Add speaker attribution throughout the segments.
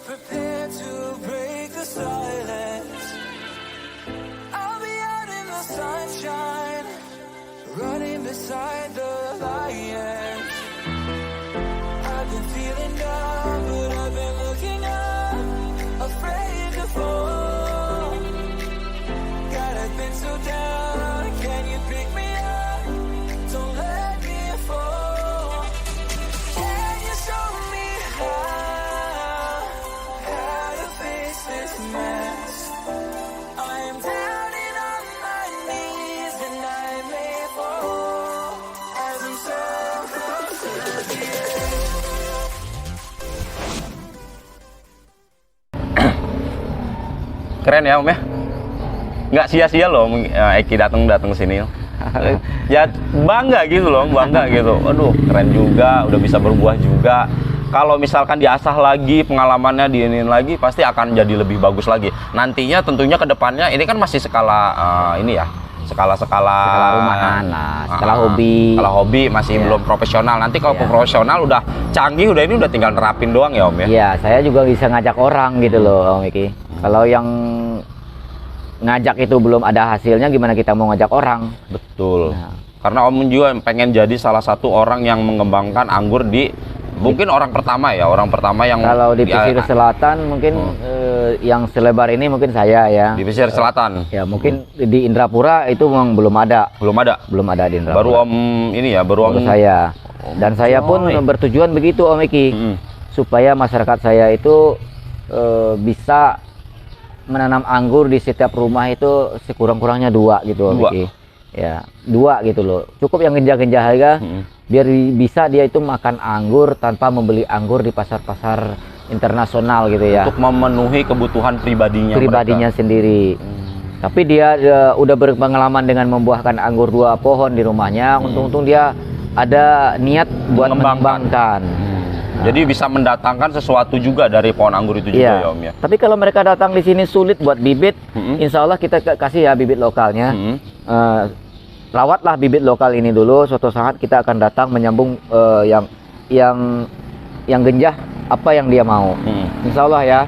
Speaker 1: prepared to break the silence. I'll be out in the sunshine, running beside the lions. I've been feeling down, but I've been looking up, afraid to fall. God, I've been so down, can you pick me up? Don't let me fall. Can you show me how to face this mess? I am down and on my knees and I may fall as I'm so close to the edge.
Speaker 2: Keren ya Om ya, nggak sia-sia loh Eki datang sini. Ya bangga gitu loh, bangga gitu. Aduh keren juga, udah bisa berbuah juga. Kalau misalkan diasah lagi pengalamannya, diinin lagi, pasti akan jadi lebih bagus lagi. Nantinya tentunya ke depannya ini kan masih skala ini ya, skala
Speaker 3: rumahan lah, skala hobi.
Speaker 2: Skala hobi masih belum profesional. Nanti kalau
Speaker 3: Iya.
Speaker 2: profesional udah canggih, udah ini udah tinggal nerapin doang ya Om ya.
Speaker 3: Iya, saya juga bisa ngajak orang gitu loh Om Eki. Kalau yang ngajak itu belum ada hasilnya, gimana kita mau ngajak orang?
Speaker 2: Betul.
Speaker 3: Nah.
Speaker 2: Karena Om juga pengen jadi salah satu orang yang mengembangkan anggur di mungkin orang pertama ya, orang pertama yang
Speaker 3: Kalau di pesisir selatan mungkin yang selebar ini mungkin saya ya.
Speaker 2: di pesisir selatan.
Speaker 3: Ya mungkin di Indrapura itu memang belum ada.
Speaker 2: Belum ada.
Speaker 3: Belum ada di Indrapura.
Speaker 2: Baru Om ini ya, baru
Speaker 3: Baru
Speaker 2: Om
Speaker 3: saya. Dan saya pun
Speaker 2: Coy.
Speaker 3: bertujuan begitu Om Eki. Supaya masyarakat saya itu bisa menanam anggur di setiap rumah itu sekurang-kurangnya 2 gitu Om
Speaker 2: 2.
Speaker 3: Eki. Ya, 2 gitu loh. Cukup yang genjah-genjah aja. Biar bisa dia itu makan anggur tanpa membeli anggur di pasar-pasar internasional gitu ya.
Speaker 2: untuk memenuhi kebutuhan pribadinya mereka.
Speaker 3: Sendiri. Tapi dia udah berpengalaman dengan membuahkan anggur 2 pohon di rumahnya. Untung-untung dia ada niat buat mengembangkan.
Speaker 2: Jadi bisa mendatangkan sesuatu juga dari pohon anggur itu juga
Speaker 3: Iya.
Speaker 2: ya Om ya.
Speaker 3: Tapi kalau mereka datang di sini sulit buat bibit, insya Allah kita kasih ya bibit lokalnya. Rawatlah bibit lokal ini dulu. Suatu saat kita akan datang menyambung yang genjah apa yang dia mau. Insya Allah ya.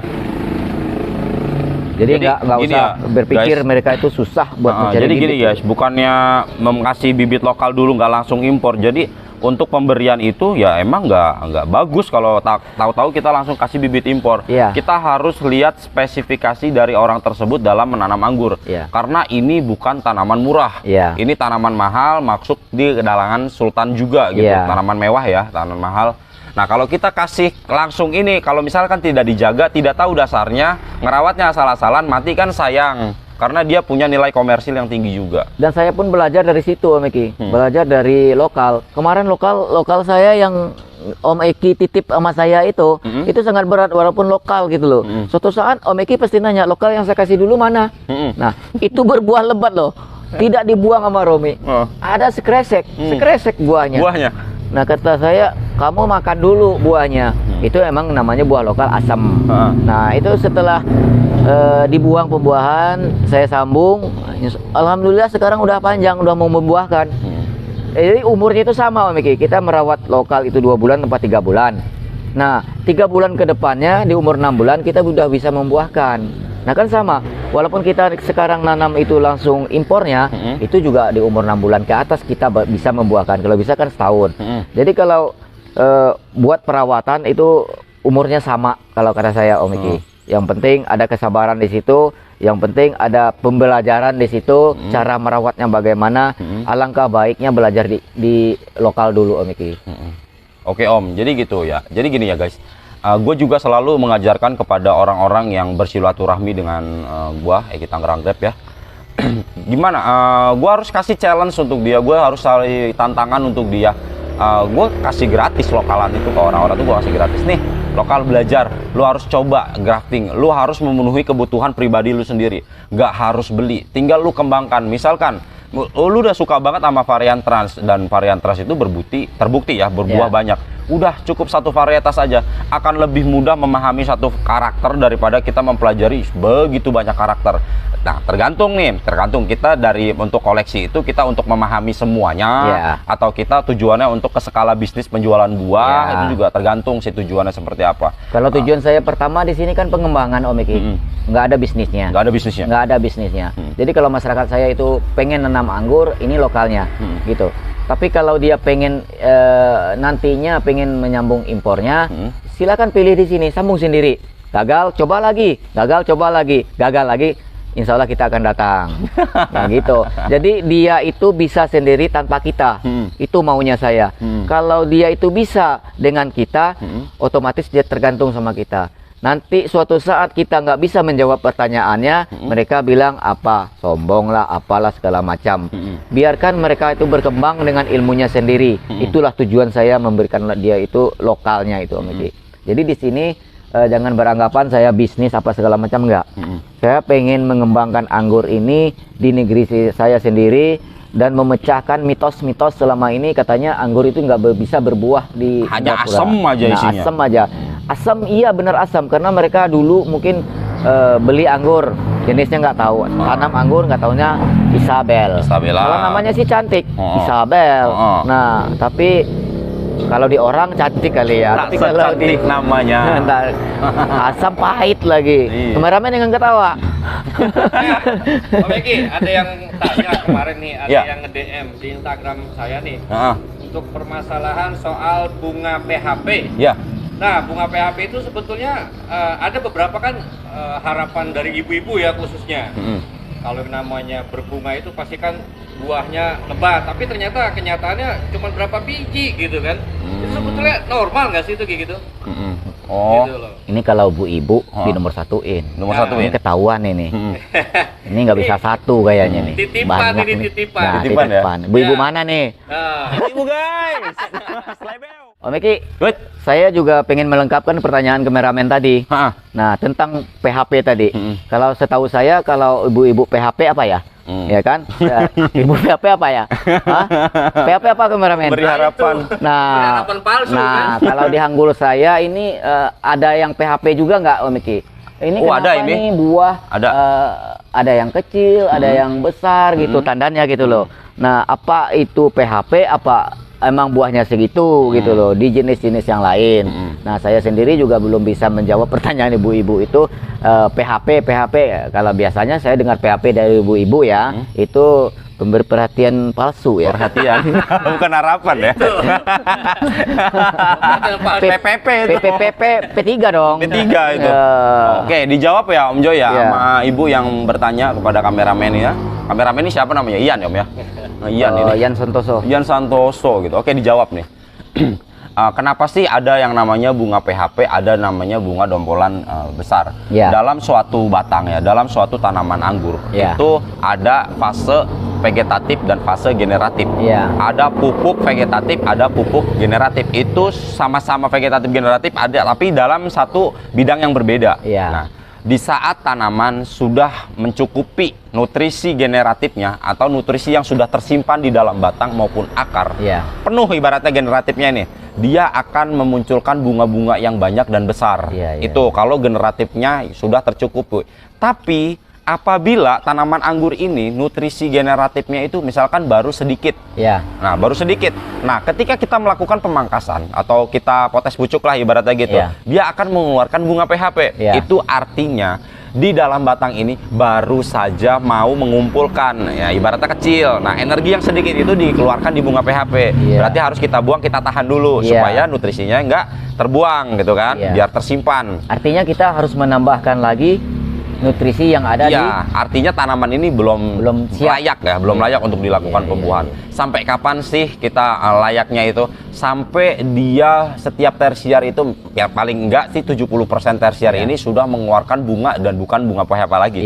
Speaker 3: Jadi nggak
Speaker 2: gini
Speaker 3: usah
Speaker 2: ya,
Speaker 3: berpikir
Speaker 2: guys.
Speaker 3: mereka itu susah buat mencari
Speaker 2: Jadi
Speaker 3: bibit.
Speaker 2: gini guys, bukannya mengasih bibit lokal dulu nggak langsung impor. Jadi untuk pemberian itu ya emang nggak bagus kalau tahu-tahu kita langsung kasih bibit impor.
Speaker 3: Iya.
Speaker 2: Kita harus lihat spesifikasi dari orang tersebut dalam menanam anggur.
Speaker 3: Iya.
Speaker 2: Karena ini bukan tanaman murah.
Speaker 3: Iya.
Speaker 2: Ini tanaman mahal, maksud di kalangan sultan juga gitu.
Speaker 3: Iya.
Speaker 2: Tanaman mewah ya, tanaman mahal. Nah kalau kita kasih langsung ini, kalau misalkan tidak dijaga, tidak tahu dasarnya, ngerawatnya asal-asalan, mati kan sayang. Karena dia punya nilai komersil yang tinggi juga.
Speaker 3: Dan saya pun belajar dari situ Om Eki. Belajar dari lokal. Kemarin lokal saya yang Om Eki titip sama saya itu sangat berat walaupun lokal gitu loh. Suatu saat Om Eki pasti nanya, lokal yang saya kasih dulu mana? Nah, itu berbuah lebat loh. Tidak dibuang sama Romi. Ada sekresek buahnya.
Speaker 2: Buahnya.
Speaker 3: Nah, kata saya, kamu makan dulu buahnya. Itu emang namanya buah lokal asam. Nah, itu setelah dibuang pembuahan, saya sambung. Alhamdulillah sekarang udah panjang, udah mau membuahkan. Jadi umurnya itu sama Om Eki. Kita merawat lokal itu 2 bulan tempat 3 bulan. Nah, 3 bulan ke depannya di umur 6 bulan kita udah bisa membuahkan. Nah kan sama, walaupun kita sekarang nanam itu langsung impornya, itu juga di umur 6 bulan ke atas kita bisa membuahkan. Kalau bisa kan setahun. Jadi kalau buat perawatan itu umurnya sama kalau kata saya Om Eki. Yang penting ada kesabaran di situ, yang penting ada pembelajaran di situ, cara merawatnya bagaimana. Alangkah baiknya belajar di lokal dulu Om Eki.
Speaker 2: Oke Om, jadi gitu ya. Jadi gini ya guys, gue juga selalu mengajarkan kepada orang-orang yang bersilaturahmi dengan gua Eki Tangerang Grab ya. Gimana? Gue harus kasih challenge untuk dia, gue harus cari tantangan untuk dia. Gue kasih gratis lokalan itu ke orang-orang tuh, gue kasih gratis nih. Lokal belajar, lu harus coba grafting, lu harus memenuhi kebutuhan pribadi lu sendiri, nggak harus beli, tinggal lu kembangkan. Misalkan lu udah suka banget sama varian trans, dan varian trans itu terbukti ya berbuah banyak. udah cukup satu varietas aja, akan lebih mudah memahami satu karakter daripada kita mempelajari begitu banyak karakter. Nah, tergantung kita dari untuk koleksi itu kita untuk memahami semuanya, atau kita tujuannya untuk ke skala bisnis penjualan buah, itu juga tergantung sih tujuannya seperti apa.
Speaker 3: Kalau tujuan saya pertama di sini kan pengembangan Om Eki, nggak ada bisnisnya. Nggak ada bisnisnya. Jadi kalau masyarakat saya itu pengen nanam anggur, ini lokalnya, gitu. Tapi kalau dia pengen nantinya pengen menyambung impornya, silakan pilih di sini, sambung sendiri. Gagal, coba lagi. Gagal, coba lagi. Gagal lagi. Insya Allah kita akan datang. Nah gitu. Jadi dia itu bisa sendiri tanpa kita. Itu maunya saya. Kalau dia itu bisa dengan kita, otomatis dia tergantung sama kita. Nanti suatu saat kita nggak bisa menjawab pertanyaannya, mereka bilang apa, sombong lah, apalah segala macam. Biarkan mereka itu berkembang dengan ilmunya sendiri. Itulah tujuan saya memberikan dia itu lokalnya itu, Om Eki. Jadi di sini jangan beranggapan saya bisnis apa segala macam, enggak. Saya pengen mengembangkan anggur ini di negeri saya sendiri dan memecahkan mitos-mitos selama ini katanya anggur itu nggak bisa berbuah di
Speaker 2: hanya
Speaker 3: Singapura.
Speaker 2: asam aja isinya.
Speaker 3: Asam aja. Asam iya benar asam karena mereka dulu mungkin beli anggur jenisnya nggak tahu, tanam anggur nggak taunya Isabel. Kalau namanya sih cantik, Isabel. Nah tapi kalau di orang cantik kali ya, tapi kalau di
Speaker 2: namanya
Speaker 3: asam pahit lagi. Kameramen yang ketawa.
Speaker 4: Om Eki, ada yang tanya kemarin nih, ada yang nge-DM di Instagram saya nih, untuk permasalahan soal bunga PHP. Nah, bunga PHP itu sebetulnya ada beberapa kan harapan dari ibu-ibu ya khususnya. Kalau namanya berbunga itu pasti kan buahnya lebat, tapi ternyata kenyataannya cuma berapa biji gitu kan. Itu sebetulnya normal nggak sih itu kayak gitu? Gitu loh.
Speaker 3: Ini kalau ibu-ibu di nomor satuin. Ini ketahuan ini. Ini nggak bisa satu kayaknya nih.
Speaker 4: Titipan ini, titipan.
Speaker 3: Nah, titipan. Ibu-ibu mana nih?
Speaker 2: Ibu guys.
Speaker 3: Om Eki, saya juga pengen melengkapkan pertanyaan kameramen tadi. Nah, tentang PHP tadi. Kalau setahu saya, kalau ibu-ibu PHP apa ya? Ya kan? Ibu PHP apa ya? PHP apa kameramen?
Speaker 2: Beri harapan.
Speaker 3: Nah,
Speaker 4: palsu,
Speaker 3: kan? Kalau di Hanggul saya ini ada yang PHP juga nggak Om Eki? Ini kenapa
Speaker 2: ada
Speaker 3: nih buah ada yang kecil, ada yang besar gitu tandanya gitu loh. Nah, apa itu PHP? Apa emang buahnya segitu gitu loh di jenis-jenis yang lain. Nah, saya sendiri juga belum bisa menjawab pertanyaan ibu-ibu itu PHP. Kalau biasanya saya dengar PHP dari ibu-ibu ya, itu pemberi perhatian palsu ya.
Speaker 2: Perhatian, bukan harapan ya.
Speaker 3: PPP P3 dong.
Speaker 2: P3 itu. Oke, dijawab ya Om Joy ya sama ibu yang bertanya kepada kameramen ya. Kameramen ini siapa namanya? Ian ya Om ya? Ian
Speaker 3: Santoso.
Speaker 2: Ian Santoso gitu. Oke, dijawab nih. Kenapa sih ada yang namanya bunga PHP, ada namanya bunga dompolan besar? Dalam suatu batang ya, dalam suatu tanaman anggur itu ada fase vegetatif dan fase generatif. Ada pupuk vegetatif, ada pupuk generatif. Itu sama-sama vegetatif generatif ada, tapi dalam satu bidang yang berbeda. Nah, di saat tanaman sudah mencukupi nutrisi generatifnya atau nutrisi yang sudah tersimpan di dalam batang maupun akar, penuh ibaratnya generatifnya ini, dia akan memunculkan bunga-bunga yang banyak dan besar. Itu kalau generatifnya sudah tercukupi. Tapi apabila tanaman anggur ini nutrisi generatifnya itu misalkan baru sedikit, nah baru sedikit, nah ketika kita melakukan pemangkasan atau kita potes pucuk lah ibaratnya gitu, dia akan mengeluarkan bunga PHP. Itu artinya di dalam batang ini baru saja mau mengumpulkan ya ibaratnya kecil. Nah, energi yang sedikit itu dikeluarkan di bunga PHP. Berarti harus kita buang, kita tahan dulu supaya nutrisinya enggak terbuang gitu kan, biar tersimpan.
Speaker 3: Artinya kita harus menambahkan lagi nutrisi yang ada di
Speaker 2: artinya tanaman ini belum layak ya, belum layak untuk dilakukan pembuahan. Sampai kapan sih kita layaknya itu? Sampai dia setiap tersier itu ya paling enggak sih 70% tersier ini sudah mengeluarkan bunga dan bukan bunga PHP lagi.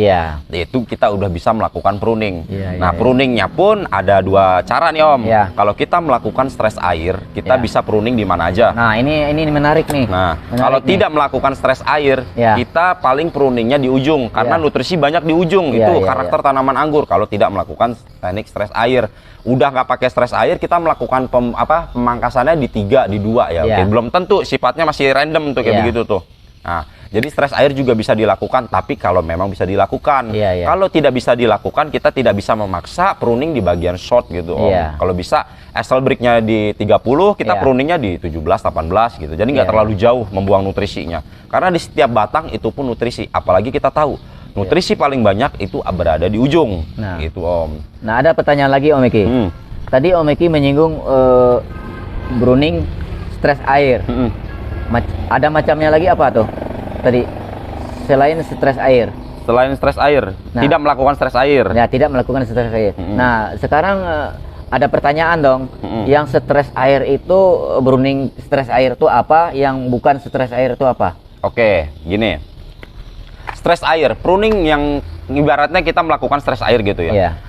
Speaker 2: Itu kita udah bisa melakukan pruning. Nah, pruningnya pun ada dua cara nih Om. Kalau kita melakukan stres air, kita bisa pruning di mana aja.
Speaker 3: Nah, ini menarik nih.
Speaker 2: Nah, kalau tidak melakukan stres air, kita paling pruningnya di ujung. ujung karena nutrisi banyak di ujung. Itu karakter tanaman anggur kalau tidak melakukan teknik stres air. Udah nggak pakai stres air, kita melakukan pemangkasannya di 3, di 2 ya. Oke, belum tentu, sifatnya masih random tuh kayak begitu tuh. Nah, jadi stres air juga bisa dilakukan, tapi kalau memang bisa dilakukan. Kalau tidak bisa dilakukan, kita tidak bisa memaksa pruning di bagian short gitu, Om. Kalau bisa asal breaknya di 30, kita pruningnya di 17, 18 gitu. Jadi nggak terlalu jauh membuang nutrisinya. Karena di setiap batang itu pun nutrisi. Apalagi kita tahu nutrisi paling banyak itu berada di ujung. Nah, gitu, Om.
Speaker 3: Nah, ada pertanyaan lagi, Om Eki. Tadi Om Eki menyinggung pruning stres air. Ada macamnya lagi apa tuh? Tadi selain stres air.
Speaker 2: Selain stres air, tidak melakukan stres air.
Speaker 3: Ya, tidak melakukan stres air. Nah, sekarang ada pertanyaan dong. Yang stres air itu pruning stres air itu apa? Yang bukan stres air itu apa?
Speaker 2: Oke, gini. Stres air, pruning yang ibaratnya kita melakukan stres air gitu ya.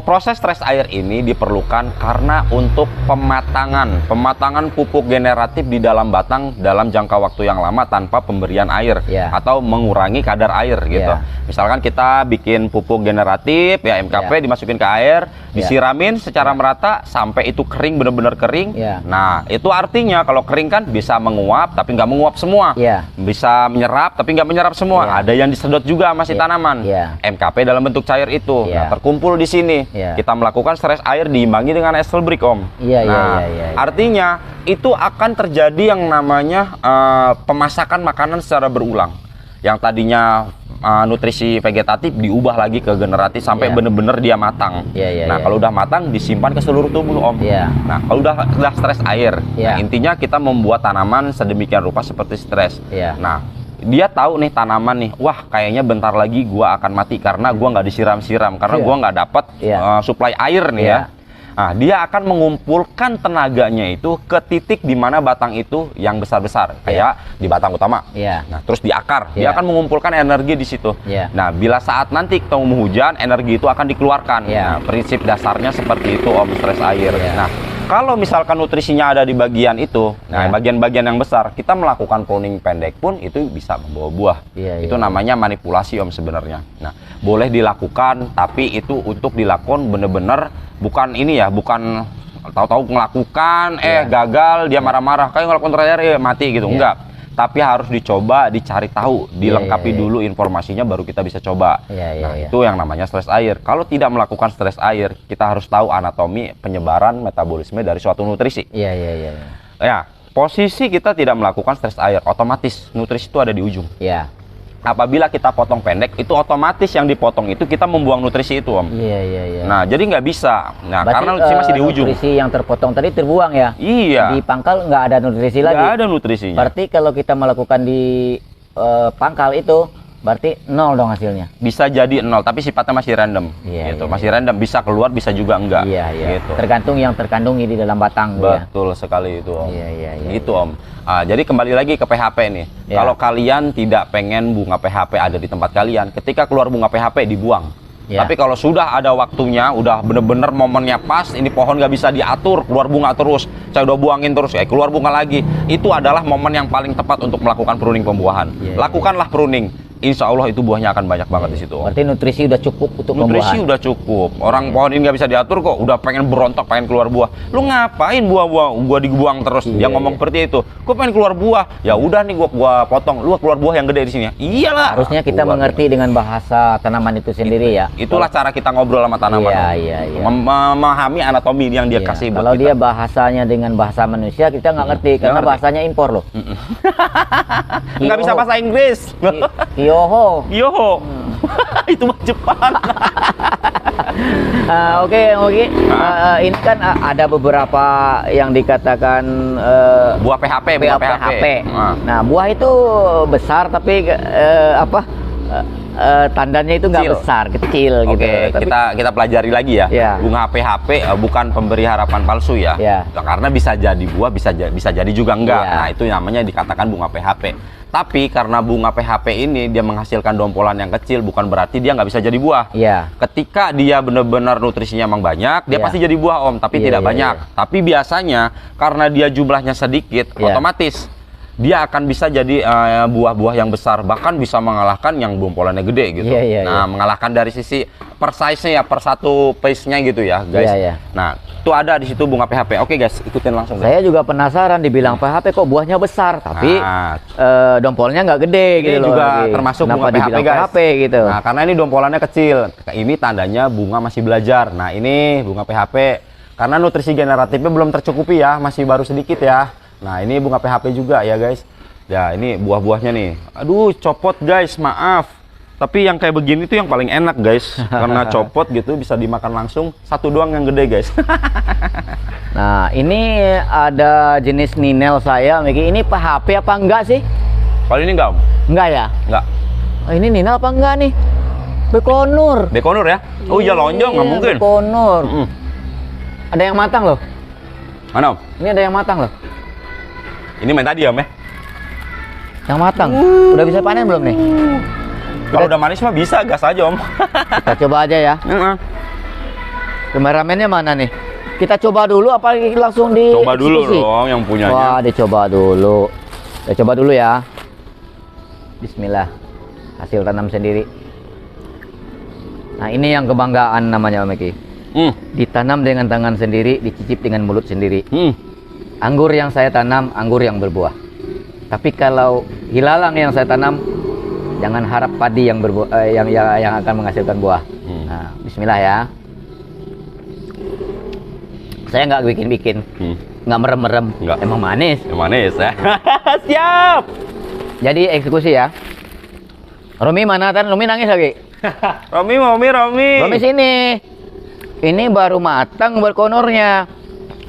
Speaker 2: Proses stres air ini diperlukan karena untuk pematangan pupuk generatif di dalam batang dalam jangka waktu yang lama tanpa pemberian air atau mengurangi kadar air gitu. Misalkan kita bikin pupuk generatif ya MKP dimasukin ke air, disiramin secara merata sampai itu kering, benar-benar kering. Nah, itu artinya kalau kering kan bisa menguap tapi nggak menguap semua. Bisa menyerap tapi nggak menyerap semua. Ada yang disedot juga masih tanaman. MKP dalam bentuk cair itu. Nah, terkumpul di sini. Kita melakukan stres air diimbangi dengan asal break, Om. Artinya itu akan terjadi yang namanya pemasakan makanan secara berulang. Yang tadinya nutrisi vegetatif diubah lagi ke generatif sampai benar-benar dia matang. Kalau udah matang disimpan ke seluruh tubuh, Om. Nah, kalau udah stres air, nah, intinya kita membuat tanaman sedemikian rupa seperti stres. Nah, dia tahu nih tanaman nih, wah kayaknya bentar lagi gua akan mati karena gua nggak disiram-siram, karena gua nggak dapat suplai air nih ya. Nah, dia akan mengumpulkan tenaganya itu ke titik di mana batang itu yang besar-besar, kayak di batang utama. Nah, terus di akar, dia akan mengumpulkan energi di situ. Nah, bila saat nanti ketemu hujan, energi itu akan dikeluarkan. Nah, prinsip dasarnya seperti itu, Om, stres air. Nah, kalau misalkan nutrisinya ada di bagian itu, nah bagian-bagian yang besar, kita melakukan pruning pendek pun itu bisa membawa buah. Itu namanya manipulasi, Om, sebenarnya. Nah, boleh dilakukan, tapi itu untuk dilakukan bener-bener bukan ini ya, bukan tahu-tahu melakukan, gagal, dia marah-marah, kayak ngelakukan terakhir mati gitu, enggak. Tapi harus dicoba, dicari tahu, dilengkapi dulu informasinya baru kita bisa coba. Itu yang namanya stres air. Kalau tidak melakukan stres air, kita harus tahu anatomi penyebaran metabolisme dari suatu nutrisi. Ya, posisi kita tidak melakukan stres air, otomatis nutrisi itu ada di ujung. Apabila kita potong pendek, itu otomatis yang dipotong itu kita membuang nutrisi itu, Om. Nah, jadi nggak bisa. Nah, berarti, karena nutrisi masih di ujung.
Speaker 3: Nutrisi yang terpotong tadi terbuang ya?
Speaker 2: Di
Speaker 3: pangkal nggak ada nutrisi lagi?
Speaker 2: Nggak ada nutrisinya.
Speaker 3: Berarti kalau kita melakukan di pangkal itu, berarti 0 dong hasilnya?
Speaker 2: Bisa jadi 0, tapi sifatnya masih random. Gitu. Masih random, bisa keluar, bisa juga enggak. Gitu.
Speaker 3: Tergantung yang terkandung di dalam batang.
Speaker 2: Betul sekali itu, Om. Gitu, Om. Jadi kembali lagi ke PHP nih. Kalau kalian tidak pengen bunga PHP ada di tempat kalian, ketika keluar bunga PHP dibuang. Tapi kalau sudah ada waktunya, udah bener-bener momennya pas, ini pohon nggak bisa diatur, keluar bunga terus, saya udah buangin terus, keluar bunga lagi. Itu adalah momen yang paling tepat untuk melakukan pruning pembuahan. Lakukanlah pruning. Insya Allah itu buahnya akan banyak banget di situ.
Speaker 3: Berarti nutrisi udah cukup untuk
Speaker 2: nutrisi
Speaker 3: pembuahan.
Speaker 2: Udah cukup. Orang pohon ini nggak bisa diatur kok, udah pengen berontak, pengen keluar buah. Lu ngapain buah-buah gua dibuang terus? Dia ngomong seperti itu. Gua pengen keluar buah. Ya udah nih gua potong. Lu keluar buah yang gede di sini ya. Iyalah.
Speaker 3: Harusnya kita mengerti dengan bahasa tanaman itu sendiri ya.
Speaker 2: Itulah cara kita ngobrol sama tanaman. Memahami anatomi yang dia kasih buat
Speaker 3: kalau
Speaker 2: kita.
Speaker 3: Dia bahasanya dengan bahasa manusia kita nggak ngerti karena bahasanya impor loh.
Speaker 2: Nggak bisa bahasa Inggris.
Speaker 3: Yoho.
Speaker 2: Itu mah Jepang.
Speaker 3: Oke. Ini kan ada beberapa yang dikatakan
Speaker 2: buah PHP.
Speaker 3: Nah, buah itu besar tapi tandanya itu nggak besar, kecil gitu.
Speaker 2: Tapi kita pelajari lagi ya. Bunga PHP bukan pemberi harapan palsu ya. Karena bisa jadi buah, bisa jadi juga enggak. Nah, itu namanya dikatakan bunga PHP. Tapi karena bunga PHP ini dia menghasilkan dompolan yang kecil, bukan berarti dia nggak bisa jadi buah. Ketika dia benar-benar nutrisinya emang banyak, dia pasti jadi buah, Om. Tapi tidak banyak. Tapi biasanya karena dia jumlahnya sedikit, otomatis dia akan bisa jadi buah-buah yang besar, bahkan bisa mengalahkan yang bompolannya gede gitu. Nah, mengalahkan dari sisi per size-nya ya, per satu piece-nya gitu ya, guys. Nah, itu ada di situ bunga PHP. Oke, guys, ikutin langsung.
Speaker 3: Saya juga penasaran dibilang PHP kok buahnya besar, tapi dompolnya nggak gede gitu loh.
Speaker 2: Juga termasuk bunga PHP, guys. PHP gitu. Nah, karena ini dompolannya kecil. Ini tandanya bunga masih belajar. Nah, ini bunga PHP. Karena nutrisi generatifnya belum tercukupi ya, masih baru sedikit ya. Nah, ini bunga PHP juga ya, guys. Ya, ini buah-buahnya nih. Aduh, copot, guys, maaf. Tapi yang kayak begini tuh yang paling enak, guys. Karena copot gitu, bisa dimakan langsung. Satu doang yang gede, guys.
Speaker 3: Nah, ini ada jenis ninel saya, Miki. Ini PHP apa enggak sih?
Speaker 2: Kalau ini enggak, Om?
Speaker 3: Enggak ya?
Speaker 2: Enggak.
Speaker 3: Oh, ini ninel apa enggak nih? Bekonur.
Speaker 2: Bekonur ya? Oh iya, lonjong, nggak mungkin.
Speaker 3: Bekonur. Ada yang matang loh.
Speaker 2: Mana, Om?
Speaker 3: Ini ada yang matang loh.
Speaker 2: Ini main tadi, Om ya?
Speaker 3: Yang matang. Udah bisa panen belum nih?
Speaker 2: Kalau udah manis mah bisa, gas aja, Om.
Speaker 3: Kita coba aja ya. Kameramennya mana nih? Kita coba dulu apa langsung di
Speaker 2: Coba dulu dong yang punyanya.
Speaker 3: Wah, dicoba dulu. Kita coba dulu ya. Bismillah. Hasil tanam sendiri. Nah, ini yang kebanggaan namanya, Om Eki. Ditanam dengan tangan sendiri, dicicip dengan mulut sendiri. Anggur yang saya tanam, anggur yang berbuah. Tapi kalau hilalang yang saya tanam, jangan harap padi yang berbuah, yang akan menghasilkan buah. Nah, Bismillah ya. Saya nggak bikin-bikin, nggak merem-merem. Emang manis.
Speaker 2: Manis ya.
Speaker 3: Siap. Jadi eksekusi ya. Romi mana? Romi nangis lagi. Romi sini. Ini baru matang berkonornya.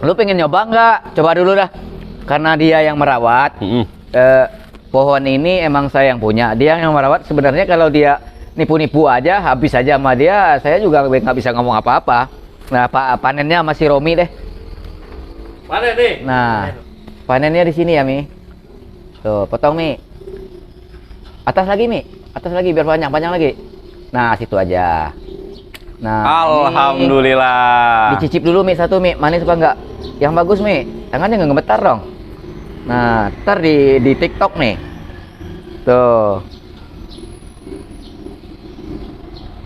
Speaker 3: Lu pengen nyoba nggak? Coba dulu dah. Karena dia yang merawat. Pohon ini emang saya yang punya. Dia yang merawat. Sebenarnya kalau dia nipu-nipu aja, habis aja sama dia, saya juga nggak bisa ngomong apa-apa. Nah, panennya masih Romi deh.
Speaker 4: Panen nih.
Speaker 3: Nah, panennya di sini ya, Mi. Tuh, potong, Mi. Atas lagi, Mi. Atas lagi biar banyak lagi. Nah, situ aja. Nah,
Speaker 2: alhamdulillah.
Speaker 3: Dicicip dulu, Mi, satu, Mi. Manis apa enggak? Yang bagus, Mi. Tangannya nggak gemetar dong. Nah, ntar di TikTok nih. Tuh.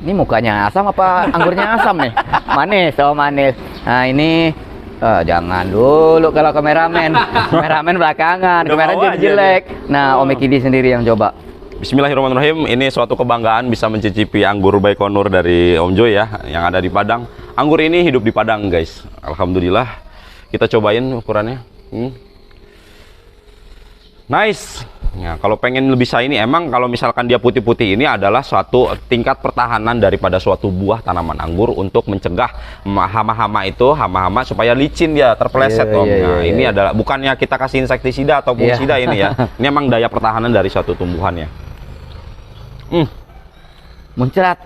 Speaker 3: Ini mukanya asam apa anggurnya asam nih? Manis, oh manis. Nah, ini jangan dulu kalau kameramen. Kameramen belakangan, kamera jadi jelek. Nah, Om Ekidi sendiri yang coba.
Speaker 2: Bismillahirrahmanirrahim. Ini suatu kebanggaan bisa mencicipi anggur Baikonur dari Om Joy ya, yang ada di Padang. Anggur ini hidup di Padang, guys. Alhamdulillah. Kita cobain ukurannya. Nice. Ya, kalau pengen lebih shiny, emang kalau misalkan dia putih-putih ini adalah suatu tingkat pertahanan daripada suatu buah tanaman anggur untuk mencegah hama-hama itu, hama-hama supaya licin dia terpeleset, Om. Nah, ini adalah bukannya kita kasih insektisida atau fungisida ini ya. Ini emang daya pertahanan dari suatu tumbuhan ya.
Speaker 3: Muncrat.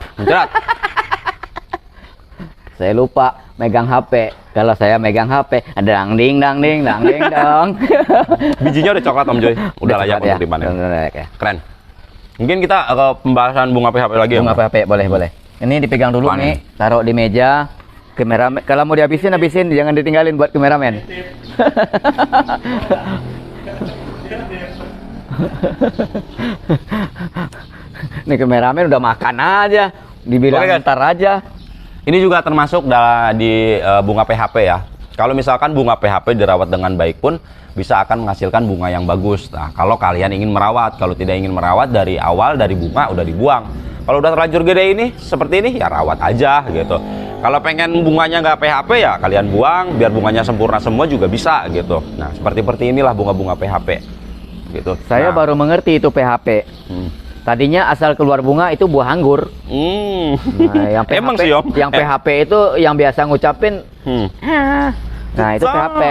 Speaker 3: Saya lupa megang HP. Kalau saya megang HP, dang ding dong.
Speaker 2: Bijinya udah coklat, Om Joy. Udah layak untuk dipanen.
Speaker 3: Ya.
Speaker 2: Keren. Mungkin kita ke pembahasan bunga PHP lagi ya.
Speaker 3: Bunga PHP boleh. Ini dipegang dulu nih, taruh di meja. Kameramen, kalau mau habisin, jangan ditinggalin buat kameramen. Nih kameramen udah makan aja, dibilang ntar aja.
Speaker 2: Ini juga termasuk di bunga PHP ya. Kalau misalkan bunga PHP dirawat dengan baik pun bisa akan menghasilkan bunga yang bagus. Nah, kalau kalian ingin merawat, kalau tidak ingin merawat dari awal dari bunga udah dibuang. Kalau udah terlanjur gede ini seperti ini ya rawat aja gitu. Kalau pengen bunganya nggak PHP ya kalian buang biar bunganya sempurna semua juga bisa gitu. Nah, seperti inilah bunga-bunga PHP gitu.
Speaker 3: Saya baru mengerti itu PHP. Tadinya asal keluar bunga itu buah anggur. Nah, yang PHP,
Speaker 2: emang sih, Om.
Speaker 3: Yang PHP itu yang biasa ngucapin. Nah, itu PHP.